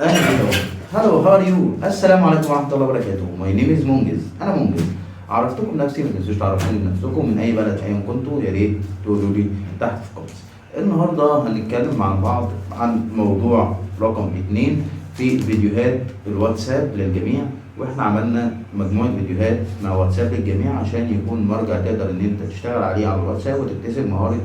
اهلا. هلو هاو ار يو. السلام عليكم ورحمه الله وبركاته. ماي نيم از منجز. انا منجز. عرفتكم نفسي، ما تنسوش تعرفوني بنفسكم من اي بلد ايا كنتوا، يا ريت تقولوا لي تحت في الكومنتس. النهارده هنتكلم مع بعض عن موضوع رقم 2 في فيديوهات الواتساب للجميع. واحنا عملنا مجموعه فيديوهات مع واتساب للجميع عشان يكون مرجع تقدر ان انت تشتغل عليه على الواتساب وتكتسب مهاره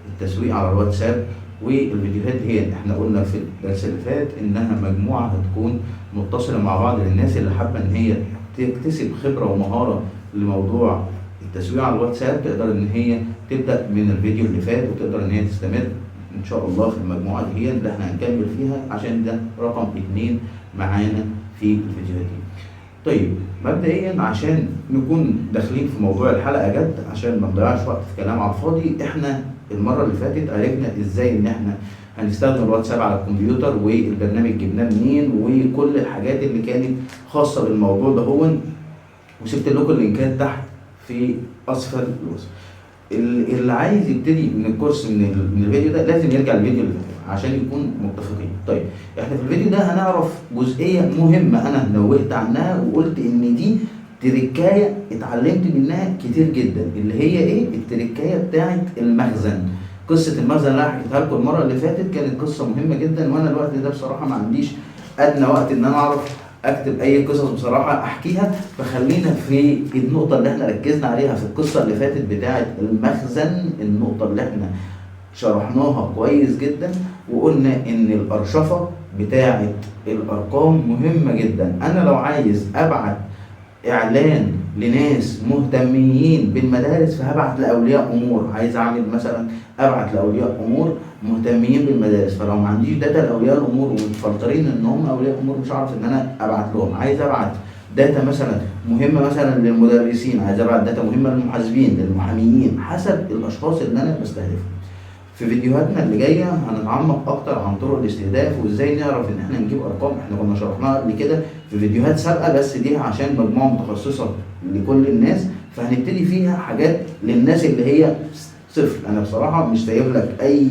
التسويق على الواتساب. والفيديوهات هي احنا قلنا في الدرس اللي فات انها مجموعه هتكون متصله مع بعض للناس اللي حابه ان هي تكتسب خبره ومهاره لموضوع التسويق على الواتساب، تقدر ان هي تبدا من الفيديو اللي فات وتقدر ان هي تستمر ان شاء الله في المجموعه دي هي اللي احنا هنكمل فيها، عشان ده رقم 2 معانا في الفيديوهات دي. طيب مبدئيا عشان نكون داخلين في موضوع الحلقه جد، عشان ما نضيعش وقت في كلام على الفاضي، احنا المره اللي فاتت عرفنا ازاي ان احنا هنستخدم الواتساب على الكمبيوتر والبرنامج جبناه منين وكل الحاجات اللي كانت خاصه بالموضوع ده وسبت لكم اللينكات تحت في اسفل الوصف. اللي عايز يبتدي من الكورس من الفيديو ده لازم يرجع الفيديو اللي فات عشان يكون متفقين. طيب احنا في الفيديو ده هنعرف جزئيه مهمه انا نوهت عنها وقلت ان دي تركايه اتعلمت منها كتير جدا، اللي هي ايه؟ التركايه بتاعت المخزن. قصه المخزن اللي انا حكيتها لكم المره اللي فاتت كانت قصه مهمه جدا، وانا الوقت ده بصراحه ما عنديش ادنى وقت ان انا اعرف اكتب اي قصص بصراحه احكيها، فخلينا في النقطه اللي احنا ركزنا عليها في القصه اللي فاتت بتاعه المخزن. النقطه اللي احنا شرحناها كويس جدا وقلنا ان الارشفه بتاعه الارقام مهمه جدا. انا لو عايز ابعت اعلان لناس مهتمين بالمدارس فهبعت لاولياء امور، عايز اعمل مثلا ابعت لاولياء امور مهتمين بالمدارس، فلو ما عنديش داتا لاولياء الامور ومتفلترين ان هم اولياء امور مش هعرف ان انا ابعت لهم. عايز ابعت داتا مثلا مهمه مثلا للمدرسين، عايز ابعت داتا مهمه للمحاسبين للمحاميين، حسب الاشخاص اللي انا بستهدفهم. في فيديوهاتنا اللي جايه هنتعمق اكتر عن طرق الاستهداف وازاي نعرف ان احنا نجيب ارقام. احنا كنا شرحناها قبل كده في فيديوهات سابقه، بس دي عشان مجموعه متخصصه لكل الناس، فهنبتدي فيها حاجات للناس اللي هي صفر. انا بصراحه مش سايب لك اي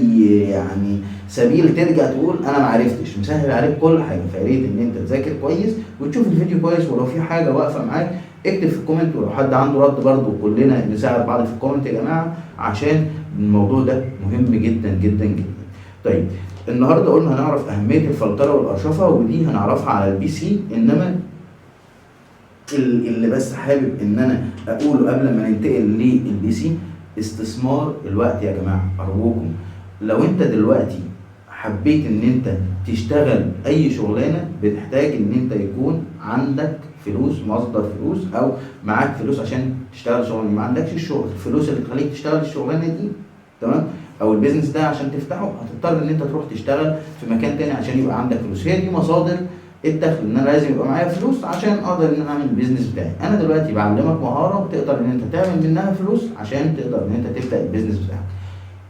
يعني سبيل ترجع تقول انا ما عرفتش، مسهل عليك كل حاجه، فيا ريت ان انت تذاكر كويس وتشوف الفيديو كويس، ولو في حاجه واقفه معاك اكتب في الكومنت، ولو حد عنده رد برضه كلنا نساعد بعض في الكومنت يا جماعه، عشان الموضوع ده مهم جدا جدا جدا. طيب النهارده قلنا هنعرف اهميه الفلتره والارشفه، ودي هنعرفها على البي سي. انما اللي بس حابب ان انا اقوله قبل ما ننتقل للبي سي، استثمار الوقت يا جماعه. ارجوكم لو انت دلوقتي حبيت ان انت تشتغل اي شغلانه بتحتاج ان انت يكون عندك فلوس، مصدر فلوس، او معاك فلوس عشان تشتغل شغلانه. ما عندكش الشغل، الفلوس اللي تخليك تشتغل الشغلانه دي تمام او البيزنس ده عشان تفتحه، هتضطر ان انت تروح تشتغل في مكان تاني عشان يبقى عندك فلوس. هي دي مصادر الدخل، ان انا لازم يبقى معايا فلوس عشان اقدر ان انا اعمل البيزنس بتاعي. انا دلوقتي بعلمك مهاره تقدر ان انت تعمل منها فلوس عشان تقدر ان انت تبدا البيزنس بتاعك.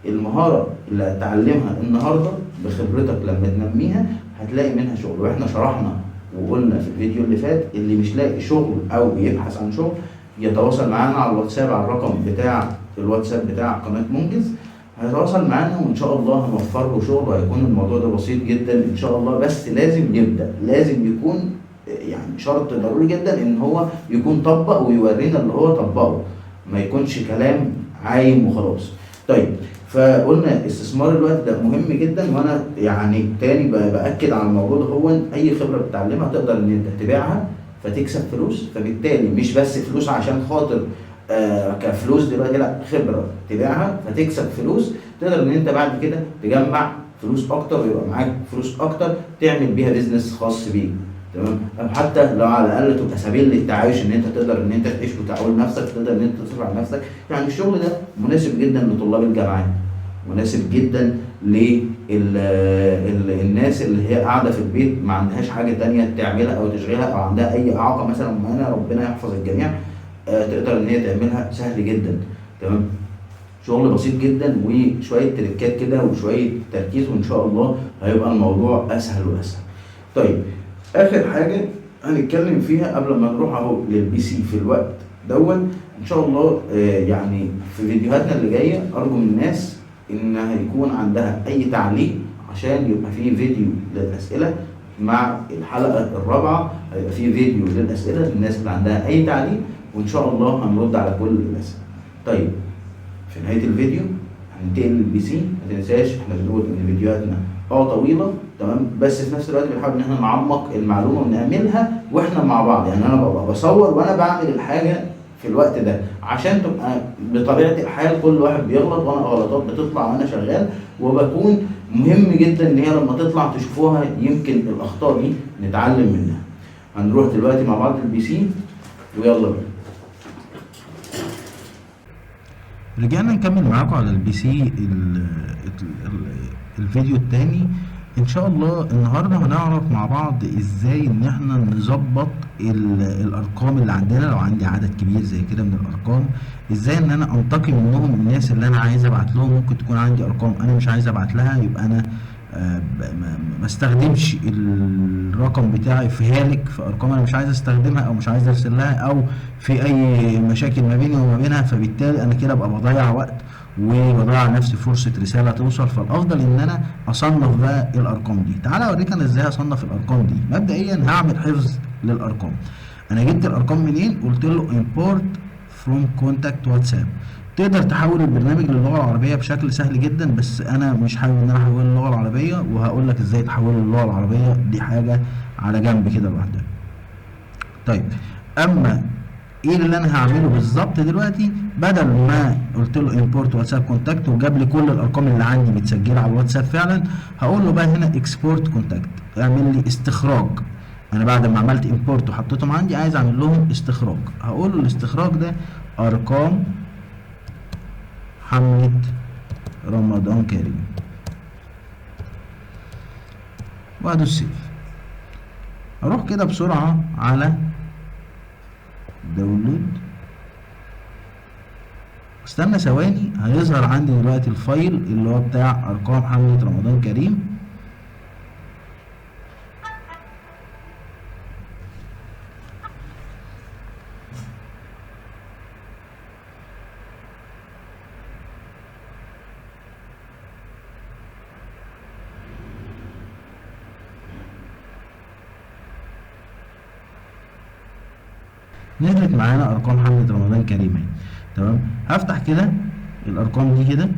المهاره اللي هتتعلمها النهارده بخبرتك لما تنميها هتلاقي منها شغل. واحنا شرحنا وقلنا في الفيديو اللي فات اللي مش لاقي شغل او بيبحث عن شغل يتواصل معانا على الواتساب، على الرقم بتاع الواتساب بتاع قناه منجز، هيتواصل معانا وان شاء الله هنوفر له شغل، وهيكون الموضوع ده بسيط جدا ان شاء الله. بس لازم يبدا، لازم يكون يعني شرط ضروري جدا ان هو يكون طبق ويورينا اللي هو طبقه، ما يكونش كلام عايم وخلاص. طيب فقلنا استثمار الوقت ده مهم جدا، وانا يعني تاني باكد على الموضوع ده. هو اي خبره بتتعلمها تقدر ان انت تبيعها فتكسب فلوس، فبالتالي مش بس فلوس عشان خاطر كفلوس دلوقتي، لا، خبره تبيعها فتكسب فلوس، تقدر ان انت بعد كده تجمع فلوس اكتر ويبقى معاك فلوس اكتر تعمل بيها بيزنس خاص بيك، تمام؟ او حتى لو على الاقل تبقى سبيل للتعايش، ان انت تقدر ان انت تعيش وتعول نفسك، تقدر ان انت تصرف على نفسك. يعني الشغل ده مناسب جدا لطلاب الجامعات، مناسب جدا للناس اللي هي قاعده في البيت ما عندهاش حاجه تانية تعملها او تشغلها، او عندها اي اعاقه مثلا معينه، ربنا يحفظ الجميع، تقدر ان هي تعملها سهل جدا، تمام؟ شغل بسيط جدا وشويه تريكات كده وشويه تركيز، وان شاء الله هيبقى الموضوع اسهل واسهل. طيب اخر حاجه هنتكلم فيها قبل ما نروح اهو للبي سي في الوقت ان شاء الله، يعني في فيديوهاتنا اللي جايه ارجو من الناس انها يكون عندها اي تعليق عشان يبقى فيه فيديو للاسئله مع الحلقه الرابعه هيبقى في فيديو للاسئله للناس اللي عندها اي تعليق، وان شاء الله هنرد على كل الاسئله. طيب في نهايه الفيديو هننتقل للبي سي. ما تنساش احنا بنقول ان فيديوهاتنا طويله تمام، بس في نفس الوقت بنحاول ان احنا نعمق المعلومه ونعملها واحنا مع بعض. يعني انا ببقى بصور وانا بعمل الحاجه في الوقت ده عشان تبقى بطبيعه الحال كل واحد بيغلط، وانا غلطات بتطلع وانا شغال، وبكون مهم جدا ان هي لما تطلع تشوفوها، يمكن الاخطاء دي نتعلم منها. هنروح دلوقتي مع بعض البي سي ويلا بينا. رجعنا نكمل معاكم على البي سي الفيديو التاني. ان شاء الله النهارده هنعرف مع بعض ازاي ان احنا نظبط الارقام اللي عندنا. لو عندي عدد كبير زي كده من الارقام، ازاي ان انا انتقي منهم الناس اللي انا عايز ابعت لهم. ممكن تكون عندي ارقام انا مش عايز ابعت لها، يبقى انا ما استخدمش الرقم بتاعي في هالك في ارقام انا مش عايز استخدمها او مش عايز ارسل لها، او في اي مشاكل ما بيني وما بينها، فبالتالي انا كده ابقى بضيع وقت وبضيع على نفسي فرصه رساله توصل. فالافضل ان انا اصنف بقى الارقام دي. تعالى اوريك انا ازاي اصنف الارقام دي. مبدئيا هعمل حفظ للارقام. انا جبت الارقام منين؟ قلت له import from contact واتساب. تقدر تحول البرنامج للغه العربيه بشكل سهل جدا، بس انا مش حابب ان انا احوله للغه العربيه، وهقول لك ازاي تحوله للغه العربيه. دي حاجه على جنب كده لوحدها. طيب اما ايه اللي انا هعمله بالظبط دلوقتي؟ بدل ما قلت له امبورت واتساب كونتاكت وجاب لي كل الارقام اللي عندي متسجله على الواتساب فعلا، هقول له بقى هنا اكسبورت كونتاكت، اعمل لي استخراج. انا بعد ما عملت امبورت وحطيتهم عندي عايز اعمل لهم استخراج. هقول له الاستخراج ده ارقام حملة رمضان كريم، وادوس سيف. اروح كده بسرعة على داونلود، استنى ثواني هيظهر عندي دلوقتي الفايل اللي هو بتاع ارقام حملة رمضان كريم. نزلت معانا ارقام حملة رمضان كريم اهي. تمام، هفتح كده الارقام دي كده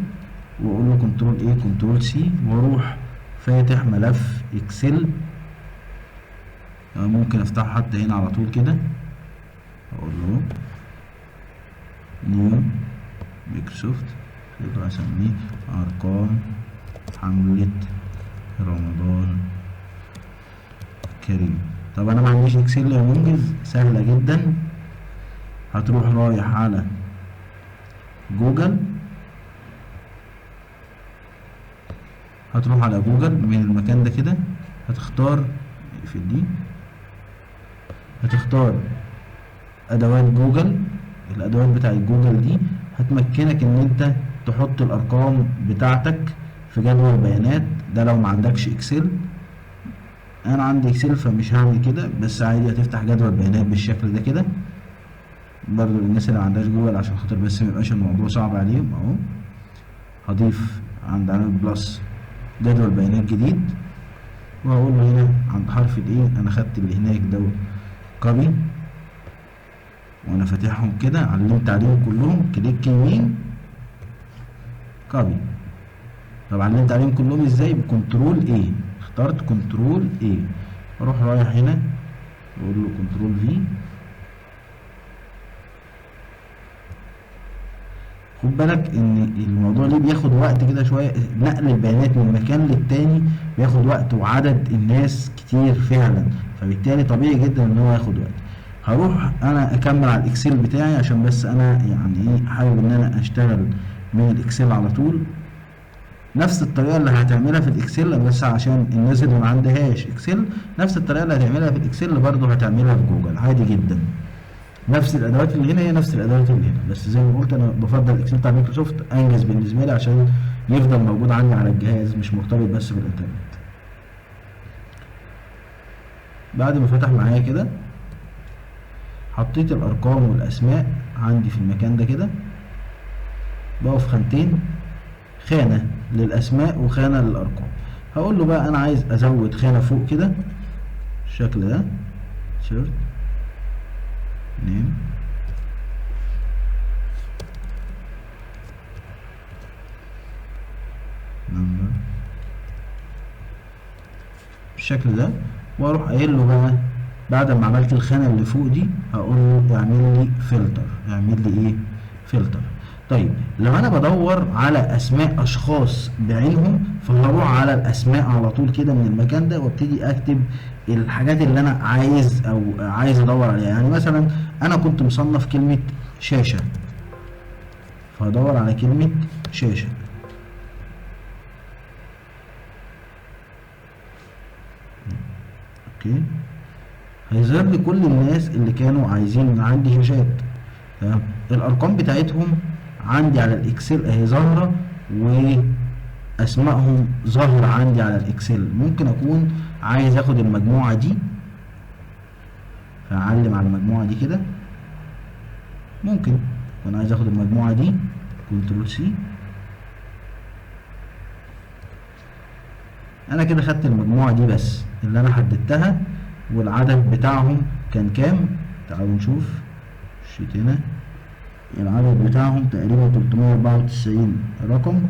واقول له كنترول ايه كنترول سي، واروح فاتح ملف اكسل. ممكن افتحه حتى هنا على طول كده، اقول له نيو مايكروسوفت، يقدر اسميه ارقام حملة رمضان كريم. طب انا ما عنديش اكسل يا منجز، سهله جدا. هتروح رايح على جوجل، هتروح على جوجل من المكان ده كده، هتختار في دي، هتختار ادوات جوجل. الادوات بتاعت جوجل دي هتمكنك ان انت تحط الارقام بتاعتك في جدول بيانات. ده لو ما عندكش اكسل. انا عندي اكسل فمش هعمل كده، بس عادي هتفتح جدول بيانات بالشكل ده كده برضو للناس اللي ما عندهاش جوجل، عشان خاطر بس ما يبقاش الموضوع صعب عليهم. اهو هضيف عند علامة بلس جدول بيانات جديد، وهقول له هنا عند حرف الايه انا خدت اللي هناك دوت كوبي، وانا فاتحهم كده علمت عليهم كلهم، كليك يمين كوبي. طب علمت عليهم كلهم ازاي؟ بكنترول ايه، اخترت كنترول ايه، اروح رايح هنا واقول له كنترول في. خد بالك ان الموضوع ليه بياخد وقت كده شويه، نقل البيانات من مكان للتاني بياخد وقت، وعدد الناس كتير فعلا، فبالتالي طبيعي جدا ان هو ياخد وقت. هروح انا اكمل على الاكسل بتاعي، عشان بس انا يعني ايه حابب ان انا اشتغل من الاكسل على طول. نفس الطريقه اللي هتعملها في الاكسل، بس عشان الناس اللي ما عندهاش اكسل، نفس الطريقه اللي هتعملها في الاكسل برضه هتعملها في جوجل عادي جدا. نفس الادوات اللي هنا هي نفس الادوات اللي هنا، بس زي ما قلت انا بفضل الاكسل بتاع مايكروسوفت، انجز بالنسبه لي عشان يفضل موجود عندي على الجهاز مش مرتبط بس بالانترنت. بعد ما فتح معايا كده حطيت الارقام والاسماء عندي في المكان ده كده، بقوا في خانتين، خانه للاسماء وخانه للارقام. هقول له بقى انا عايز ازود خانه فوق كده، بالشكل ده insert name number بالشكل ده، واروح قايل له بقى بعد ما عملت الخانه اللي فوق دي هقول له اعمل لي فلتر، اعمل لي ايه؟ فلتر. طيب لو انا بدور على اسماء اشخاص بعينهم فهروح على الاسماء على طول كده من المكان ده وابتدي اكتب الحاجات اللي انا عايز او عايز ادور عليها. يعني مثلا انا كنت مصنف كلمه شاشه، فهدور على كلمه شاشه. اوكي، هيظهر لي كل الناس اللي كانوا عايزين عندي شاشات. تمام، الارقام بتاعتهم عندي على الاكسل اهي ظاهره، واسمائهم ظاهره عندي على الاكسل. ممكن اكون عايز اخد المجموعه دي فاعلم على المجموعه دي كده، ممكن اكون عايز اخد المجموعه دي كنترول سي. انا كده خدت المجموعه دي بس اللي انا حددتها، والعدد بتاعهم كان كام؟ تعالوا نشوف الشيت هنا. العدد بتاعهم تقريبا 394 رقم.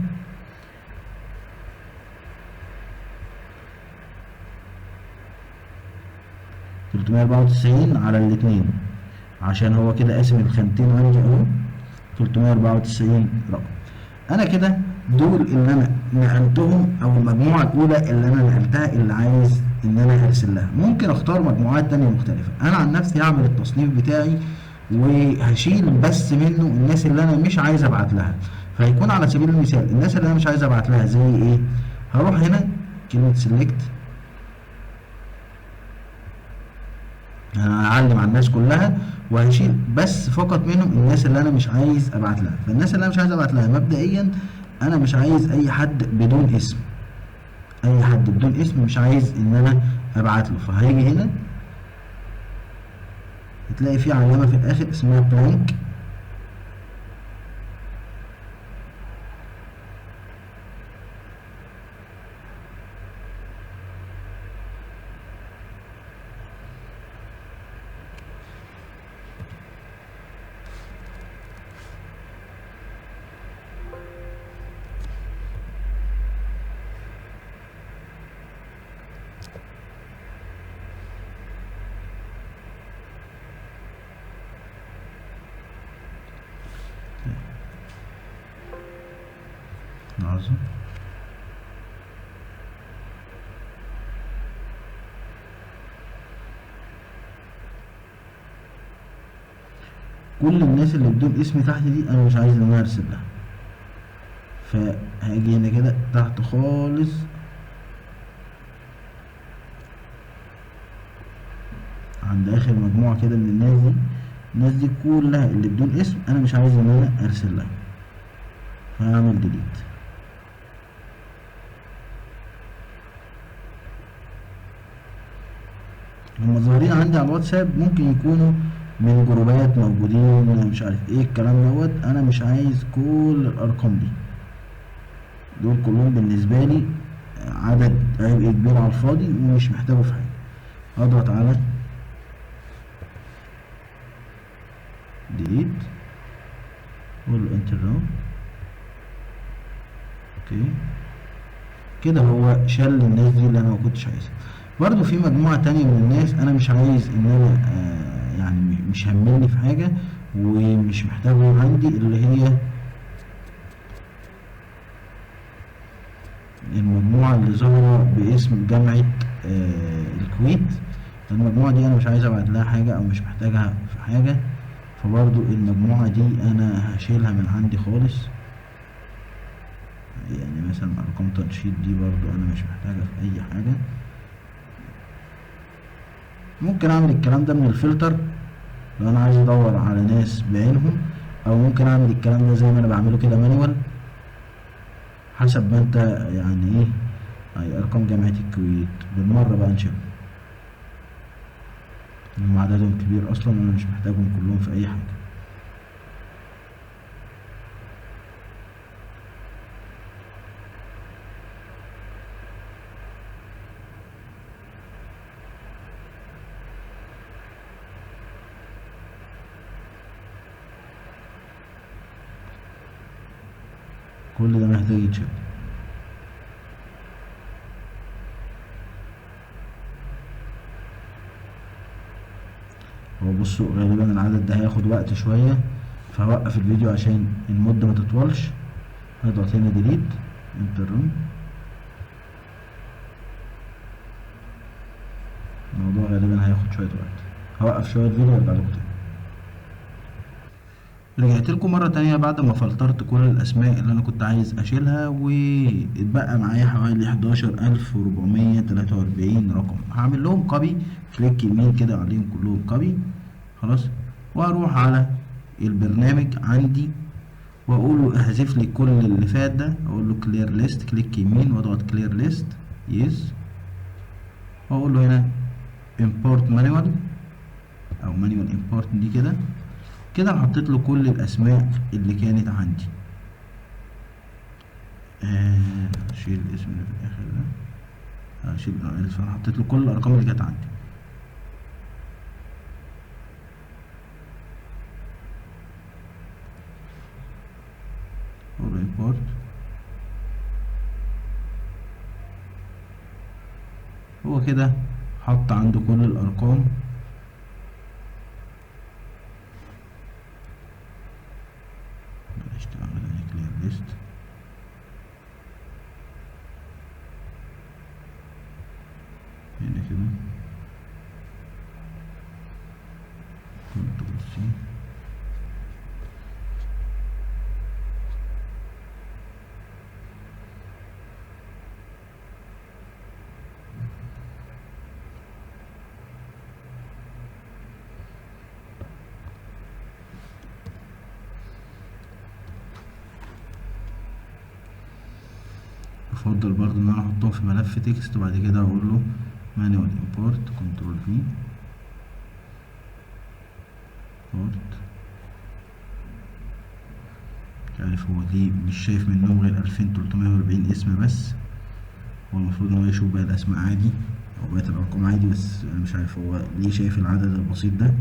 تلتمية أربعة وتسعين على الاتنين، عشان هو كده قاسم الخانتين عندي اهو 394 رقم. انا كده دول اللي انا نقلتهم، او المجموعه الاولى اللي انا نقلتها اللي عايز ان انا ارسل لها. ممكن اختار مجموعات تانية مختلفه. انا عن نفسي هعمل التصنيف بتاعي وهشيل بس منه الناس اللي انا مش عايز ابعت لها. فهيكون على سبيل المثال الناس اللي انا مش عايز ابعت لها زي ايه؟ هروح هنا كلمه سيلكت، انا هعلم على الناس كلها وهشيل بس فقط منهم الناس اللي انا مش عايز ابعت لها. فالناس اللي انا مش عايز ابعت لها مبدئيا انا مش عايز اي حد بدون اسم، اي حد بدون اسم مش عايز ان انا ابعت له. فهيجي هنا هتلاقي في علامه في الاخر اسمها بلانك، لحظه. كل الناس اللي بدون اسم تحت دي انا مش عايز ان انا ارسل لها، فهاجي هنا كده تحت خالص عند اخر مجموعه كده من الناس دي. الناس دي كلها اللي بدون اسم انا مش عايز ان انا ارسل لها، فهعمل ديليت. هم ظاهرين عندي على الواتساب، ممكن يكونوا من جروبات موجودين مش عارف ايه الكلام دوت. انا مش عايز كل الارقام دي، دول كلهم بالنسبه لي عدد عبء كبير على الفاضي ومش محتاجه في حاجه. اضغط على ديليت اقول له انتر ناو. اوكي كده هو شال الناس دي اللي انا ما كنتش عايزها. برضو في مجموعة تانية من الناس انا مش عايز ان انا يعني مش همني في حاجة ومش محتاجهم عندي، اللي هي المجموعة اللي ظاهرة باسم جامعة الكويت. المجموعة دي انا مش عايز ابعت لها حاجة او مش محتاجها في حاجة، فبرضو المجموعة دي انا هشيلها من عندي خالص. يعني مثلا ارقام تنشيط دي برضو انا مش محتاجها في اي حاجة. ممكن اعمل الكلام ده من الفلتر لو انا عايز ادور على ناس بعينهم، او ممكن اعمل الكلام ده زي ما انا بعمله كده مانوال، حسب ما انت يعني ايه. اي ارقام جامعة الكويت بالمرة بقى نشوف، هم عددهم كبير اصلا وانا مش محتاجهم كلهم في اي حاجة. كل ده محتاج يتشال. هو بصوا غالبا العدد ده هياخد وقت شوية، فهوقف الفيديو عشان المدة ما تطولش. هضغط هنا ديليت انتر رن. الموضوع غالبا هياخد شوية وقت، هوقف شوية الفيديو وارجع لكم تاني. رجعت لكم مرة تانية بعد ما فلترت كل الأسماء اللي أنا كنت عايز أشيلها، واتبقى معايا حوالي 11443 رقم. هعمل لهم كوبي، كليك يمين كده عليهم كلهم كوبي خلاص، وأروح على البرنامج عندي وأقول له احذف لي كل اللي فات ده. أقول له كلير ليست، كليك يمين وأضغط كلير ليست يس، وأقول له هنا import manual أو manual import دي كده. كده انا حطيت له كل الاسماء اللي كانت عندي. اشيل الاسم اللي في الاخر ده، اشيل انا حطيت له كل الارقام اللي كانت عندي. اقول import هو كده حط عنده كل الارقام. هنا كده كنترول سي، بفضل برضه ان انا احطهم في ملف تكست، وبعد كده اقول له manual import كنترول في import. مش عارف هو ليه مش شايف منهم غير 2340 اسم بس، هو المفروض ان هو يشوف باقي الاسماء عادي او باقي الارقام عادي، بس انا مش عارف هو ليه شايف العدد البسيط ده.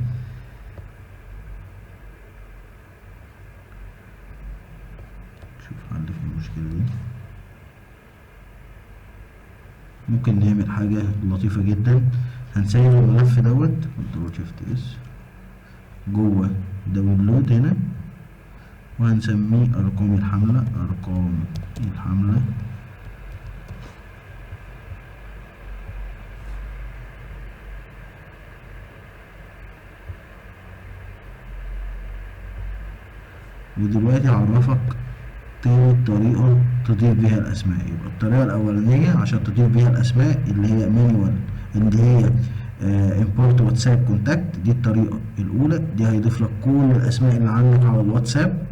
شوف حل في المشكلة دي. ممكن نعمل حاجة لطيفة جدا، هنسيب الملف دوت كنترول شيفت اس جوه داونلود هنا، وهنسميه ارقام الحملة. ارقام الحملة ودلوقتي هعرفك تاني طريقة تضيف بيها الأسماء. يبقى الطريقة الأولانية عشان تضيف بيها الأسماء اللي هي مانوال، اللي هي import واتساب كونتاكت، دي الطريقة الأولى. دي هيضيف لك كل الأسماء اللي عندك على الواتساب،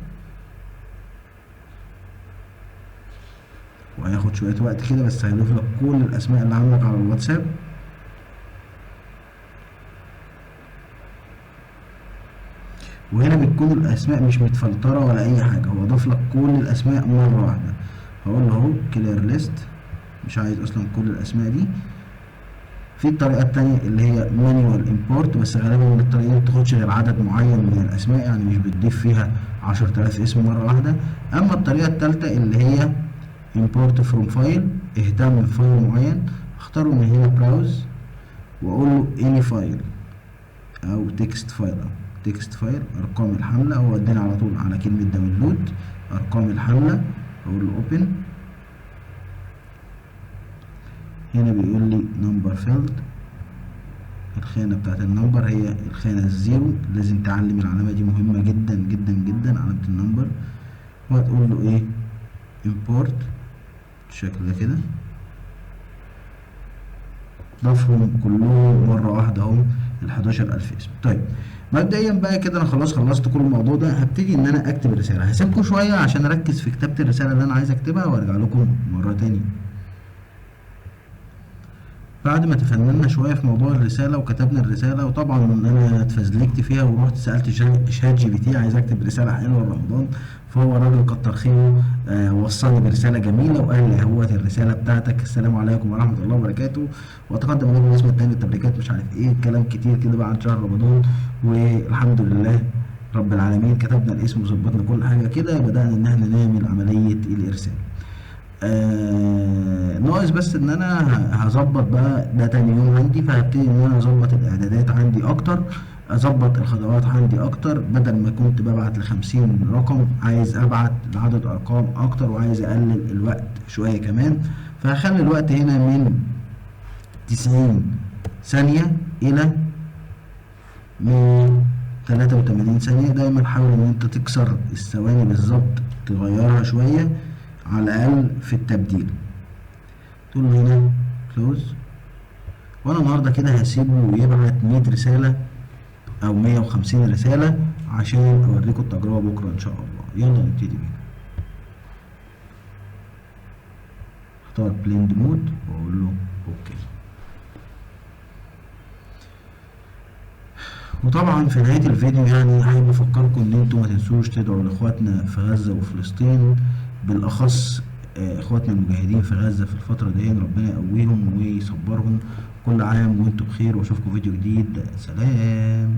وهياخد شوية وقت كده بس هيضيف لك كل الأسماء اللي عندك على الواتساب. وهنا بتكون الاسماء مش متفلتره ولا اي حاجه، هو ضاف لك كل الاسماء مره واحده. هقول له اهو كلير ليست، مش عايز اصلا كل الاسماء دي. في الطريقه التانيه اللي هي مانيوال امبورت، بس غالبا الطريقه دي مبتاخدش غير عدد معين من الاسماء، يعني مش بتضيف فيها 10000 اسم مره واحده. اما الطريقه التالته اللي هي امبورت فروم فايل، اهتم بفايل معين، اختاره من هنا براوز واقول له اني فايل او تكست فايل. تكست فايل ارقام الحمله، هو اداني على طول على كلمه داونلود ارقام الحمله، اقول له اوبن. هنا بيقول لي نمبر فيلد، الخانه بتاعت النمبر هي الخانه الزيرو، لازم تعلم العلامه دي مهمه جدا جدا جدا، علامه النمبر. وهتقول له ايه امبورت بالشكل ده كده، ضافهم كلهم مره واحده هم ال 11000 اسم. طيب مبدئيا بقى كده انا خلاص خلصت كل الموضوع ده، هبتدي ان انا اكتب الرساله. هسيبكم شويه عشان اركز في كتابه الرساله اللي انا عايز اكتبها وارجع لكم مره تاني. بعد ما تفننا شويه في موضوع الرساله وكتبنا الرساله، وطبعا انا اتفزلكت فيها ورحت سالت شات جي بي تي عايز اكتب رساله حلوه لرمضان، فهو راجل كتر خيره وصلني برساله جميله وقال لي اهوت الرساله بتاعتك، السلام عليكم ورحمه الله وبركاته، واتقدم اليكم الاسم الثاني التبريكات مش عارف ايه، كلام كتير كده بقى عن شهر رمضان. والحمد لله رب العالمين، كتبنا الاسم وظبطنا كل حاجه كده، بدانا ان احنا نعمل عمليه الارسال. ناقص بس ان انا هظبط بقى ده تاني يوم عندي، فهبتدي ان انا اظبط الاعدادات عندي اكتر، اظبط الخطوات عندي اكتر، بدل ما كنت ببعت ل50 رقم عايز ابعت لعدد ارقام اكتر، وعايز اقلل الوقت شويه كمان. فهخلي الوقت هنا من 90 ثانيه الى 183 ثانيه. دايما حاول ان انت تكسر الثواني بالظبط، تغيرها شويه على الاقل في التبديل. تقول له هنا كلوز، وانا النهارده كده هسيبه يبعت 100 رساله او 150 رساله عشان اوريكم التجربه بكره ان شاء الله. يلا نبتدي بيها. اختار بليند مود واقول له اوكي. وطبعا في نهايه الفيديو يعني حابب افكركم ان انتم ما تنسوش تدعوا لاخواتنا في غزه وفلسطين، بالاخص اخواتنا المجاهدين في غزه في الفتره دي، ربنا يقويهم ويصبرهم. كل عام وانتم بخير، واشوفكم فيديو جديد. سلام.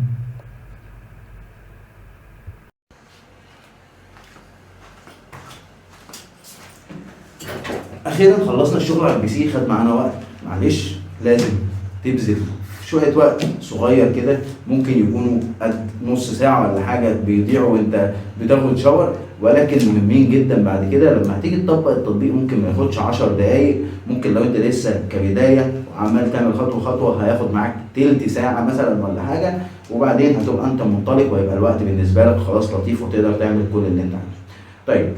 اخيرا خلصنا الشغل على البي سي، خد معانا وقت، معلش لازم تبذل شويه وقت صغير كده، ممكن يكونوا قد نص ساعه ولا حاجه بيضيعوا وانت بتاخد شاور، ولكن مهمين جدا بعد كده. لما هتيجي تطبق التطبيق ممكن ما ياخدش 10 دقايق، ممكن لو انت لسه كبدايه وعمال تعمل خطوه خطوه هياخد معاك تلت ساعه مثلا ولا حاجه، وبعدين هتبقى انت منطلق ويبقى الوقت بالنسبه لك خلاص لطيف وتقدر تعمل كل اللي انت عايزه. طيب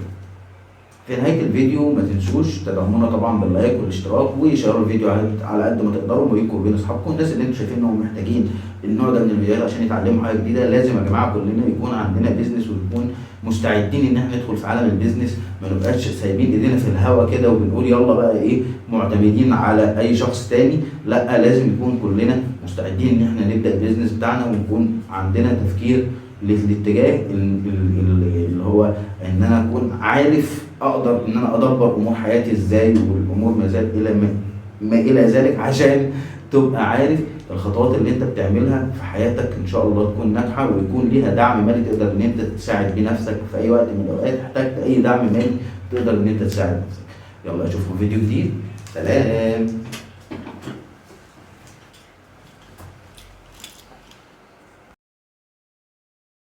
في نهايه الفيديو ما تنسوش تدعمونا طبعا باللايك والاشتراك، وشيروا الفيديو على قد ما تقدروا بينكم وبين اصحابكم، الناس اللي انتم شايفين انهم محتاجين النوع ده من الفيديوهات عشان يتعلموا حاجه جديده. لازم يا جماعه كلنا يكون عندنا بيزنس، ونكون مستعدين ان احنا ندخل في عالم البيزنس، ما نبقاش سايبين ايدينا في الهوا كده وبنقول يلا بقى ايه معتمدين على اي شخص تاني. لا، لازم نكون كلنا مستعدين ان احنا نبدا البيزنس بتاعنا، ونكون عندنا تفكير للاتجاه اللي هو ان انا اكون عارف اقدر ان انا ادبر امور حياتي ازاي، والامور ما زال الى ما الى ذلك، عشان تبقى عارف الخطوات اللي انت بتعملها في حياتك ان شاء الله تكون ناجحه، ويكون ليها دعم مالي تقدر ان انت تساعد بيه نفسك في اي وقت من الاوقات احتجت اي دعم مالي تقدر ان انت تساعد نفسك. يلا اشوفكم فيديو جديد. سلام.